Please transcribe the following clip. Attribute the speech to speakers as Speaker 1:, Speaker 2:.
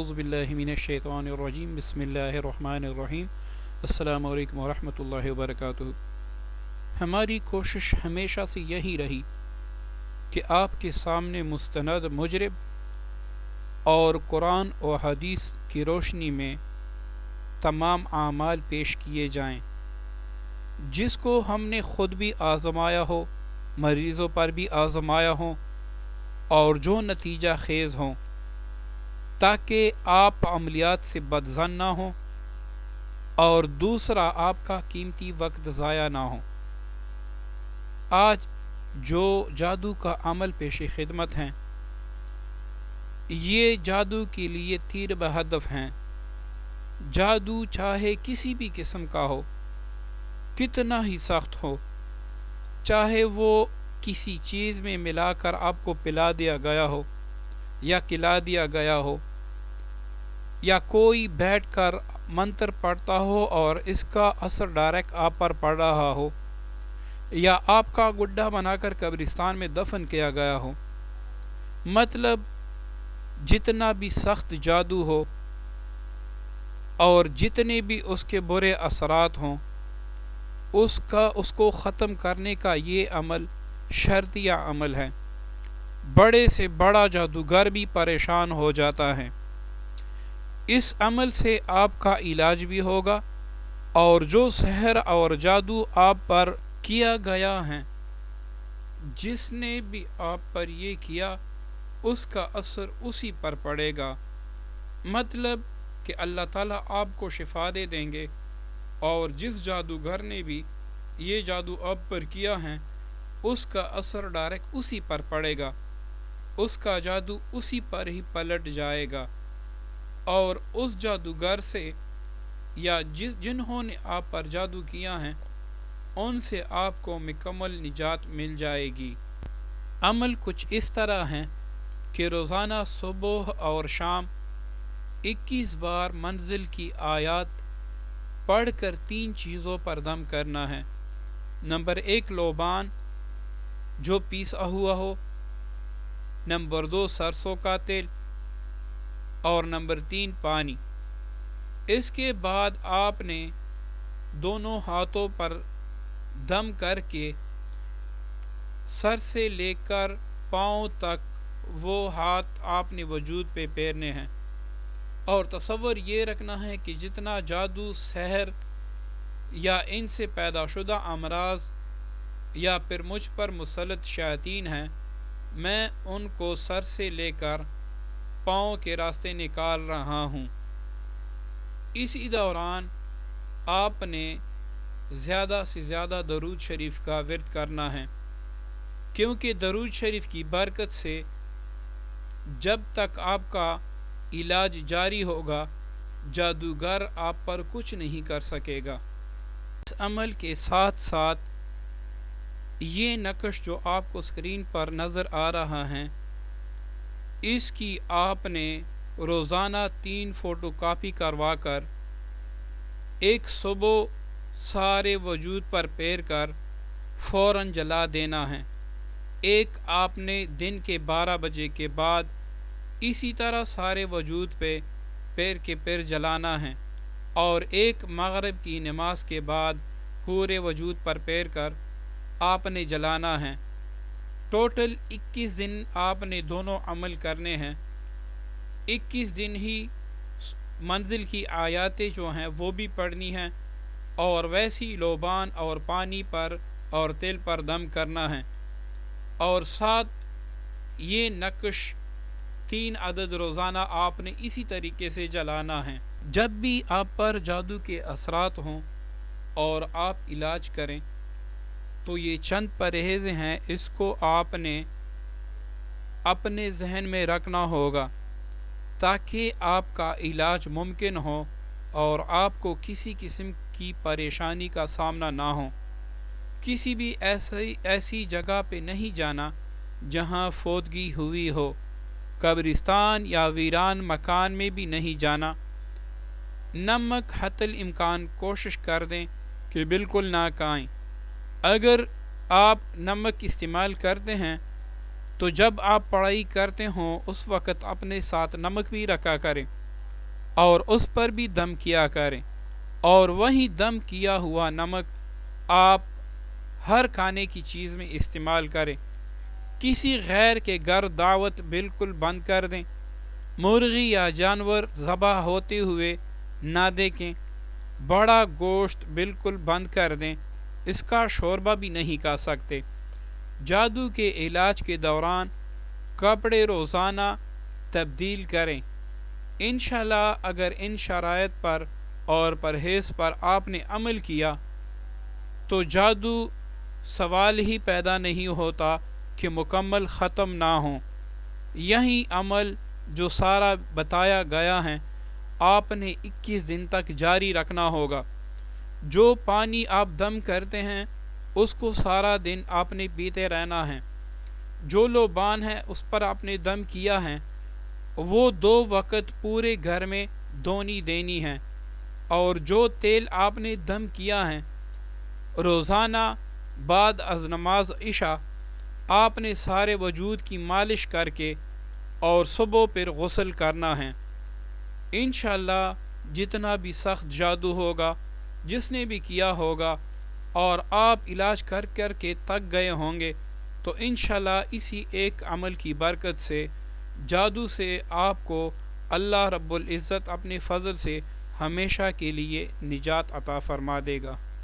Speaker 1: اعوذ باللہ من الشیطان الرجیم بسم اللہ الرحمن الرحیم السلام علیکم ورحمۃ اللہ وبرکاتہ۔ ہماری کوشش ہمیشہ سے یہی رہی کہ آپ کے سامنے مستند مجرب اور قرآن و حدیث کی روشنی میں تمام اعمال پیش کیے جائیں جس کو ہم نے خود بھی آزمایا ہو، مریضوں پر بھی آزمایا ہو اور جو نتیجہ خیز ہوں، تاکہ آپ عملیات سے بدظن نہ ہوں اور دوسرا آپ کا قیمتی وقت ضائع نہ ہو۔ آج جو جادو کا عمل پیش خدمت ہیں، یہ جادو کے لیے تیر بہدف ہیں۔ جادو چاہے کسی بھی قسم کا ہو، کتنا ہی سخت ہو، چاہے وہ کسی چیز میں ملا کر آپ کو پلا دیا گیا ہو یا کھلا دیا گیا ہو، یا کوئی بیٹھ کر منتر پڑھتا ہو اور اس کا اثر ڈائریکٹ آپ پر پڑ رہا ہو، یا آپ کا گڈھا بنا کر قبرستان میں دفن کیا گیا ہو، مطلب جتنا بھی سخت جادو ہو اور جتنے بھی اس کے برے اثرات ہوں، اس کو ختم کرنے کا یہ عمل شرطیہ عمل ہے۔ بڑے سے بڑا جادوگر بھی پریشان ہو جاتا ہے۔ اس عمل سے آپ کا علاج بھی ہوگا اور جو سحر اور جادو آپ پر کیا گیا ہے، جس نے بھی آپ پر یہ کیا، اس کا اثر اسی پر پڑے گا۔ مطلب کہ اللہ تعالیٰ آپ کو شفا دے دیں گے، اور جس جادوگر نے بھی یہ جادو آپ پر کیا ہے، اس کا اثر ڈائریکٹ اسی پر پڑے گا، اس کا جادو اسی پر ہی پلٹ جائے گا، اور اس جادوگر سے یا جنہوں نے آپ پر جادو کیا ہے، ان سے آپ کو مکمل نجات مل جائے گی۔ عمل کچھ اس طرح ہے کہ روزانہ صبح اور شام 21 بار منزل کی آیات پڑھ کر 3 چیزوں پر دم کرنا ہے۔ نمبر 1 لوبان جو پیسا ہوا ہو، نمبر 2 سرسوں کا تیل، اور نمبر 3 پانی۔ اس کے بعد آپ نے دونوں ہاتھوں پر دم کر کے سر سے لے کر پاؤں تک وہ ہاتھ آپ نے وجود پہ پھیرنے ہیں، اور تصور یہ رکھنا ہے کہ جتنا جادو، سحر یا ان سے پیدا شدہ امراض یا پھر مجھ پر مسلط شیاطین ہیں، میں ان کو سر سے لے کر پاؤں کے راستے نکال رہا ہوں۔ اسی دوران آپ نے زیادہ سے زیادہ درود شریف کا ورد کرنا ہے، کیونکہ درود شریف کی برکت سے جب تک آپ کا علاج جاری ہوگا، جادوگر آپ پر کچھ نہیں کر سکے گا۔ اس عمل کے ساتھ ساتھ یہ نقش جو آپ کو اسکرین پر نظر آ رہا ہے، اس کی آپ نے روزانہ 3 فوٹو کاپی کروا کر ایک صبح سارے وجود پر پھیر کر فوراً جلا دینا ہے۔ ایک آپ نے دن کے 12 بجے کے بعد اسی طرح سارے وجود پہ پھیر کے پھر جلانا ہے، اور ایک مغرب کی نماز کے بعد پورے وجود پر پھیر کر آپ نے جلانا ہے۔ ٹوٹل 21 دن آپ نے دونوں عمل کرنے ہیں۔ 21 دن ہی منزل کی آیاتیں جو ہیں وہ بھی پڑھنی ہیں، اور ویسی لوبان اور پانی پر اور تیل پر دم کرنا ہے، اور ساتھ یہ نقش 3 عدد روزانہ آپ نے اسی طریقے سے جلانا ہے۔ جب بھی آپ پر جادو کے اثرات ہوں اور آپ علاج کریں تو یہ چند پرہیز ہیں، اس کو آپ نے اپنے ذہن میں رکھنا ہوگا تاکہ آپ کا علاج ممکن ہو اور آپ کو کسی قسم کی پریشانی کا سامنا نہ ہو۔ کسی بھی ایسی جگہ پہ نہیں جانا جہاں فوتگی ہوئی ہو، قبرستان یا ویران مکان میں بھی نہیں جانا۔ نمک حتی الامکان کوشش کر دیں کہ بالکل نہ کھائیں۔ اگر آپ نمک استعمال کرتے ہیں تو جب آپ پڑھائی کرتے ہوں اس وقت اپنے ساتھ نمک بھی رکھا کریں، اور اس پر بھی دم کیا کریں، اور وہی دم کیا ہوا نمک آپ ہر کھانے کی چیز میں استعمال کریں۔ کسی غیر کے گھر دعوت بالکل بند کر دیں۔ مرغی یا جانور ذبح ہوتے ہوئے نہ دیکھیں۔ بڑا گوشت بالکل بند کر دیں، اس کا شوربہ بھی نہیں کھا سکتے۔ جادو کے علاج کے دوران کپڑے روزانہ تبدیل کریں۔ انشاءاللہ اگر ان شرائط پر اور پرہیز پر آپ نے عمل کیا تو جادو سوال ہی پیدا نہیں ہوتا کہ مکمل ختم نہ ہوں۔ یہی عمل جو سارا بتایا گیا ہے آپ نے 21 دن تک جاری رکھنا ہوگا۔ جو پانی آپ دم کرتے ہیں اس کو سارا دن آپ نے پیتے رہنا ہے۔ جو لوبان ہے اس پر آپ نے دم کیا ہے وہ 2 وقت پورے گھر میں دونی دینی ہے، اور جو تیل آپ نے دم کیا ہے روزانہ بعد از نماز عشاء آپ نے سارے وجود کی مالش کر کے اور صبح پھر غسل کرنا ہے۔ انشاءاللہ جتنا بھی سخت جادو ہوگا جس نے بھی کیا ہوگا اور آپ علاج کر کر کے تک گئے ہوں گے تو انشاءاللہ اسی ایک عمل کی برکت سے جادو سے آپ کو اللہ رب العزت اپنے فضل سے ہمیشہ کے لیے نجات عطا فرما دے گا۔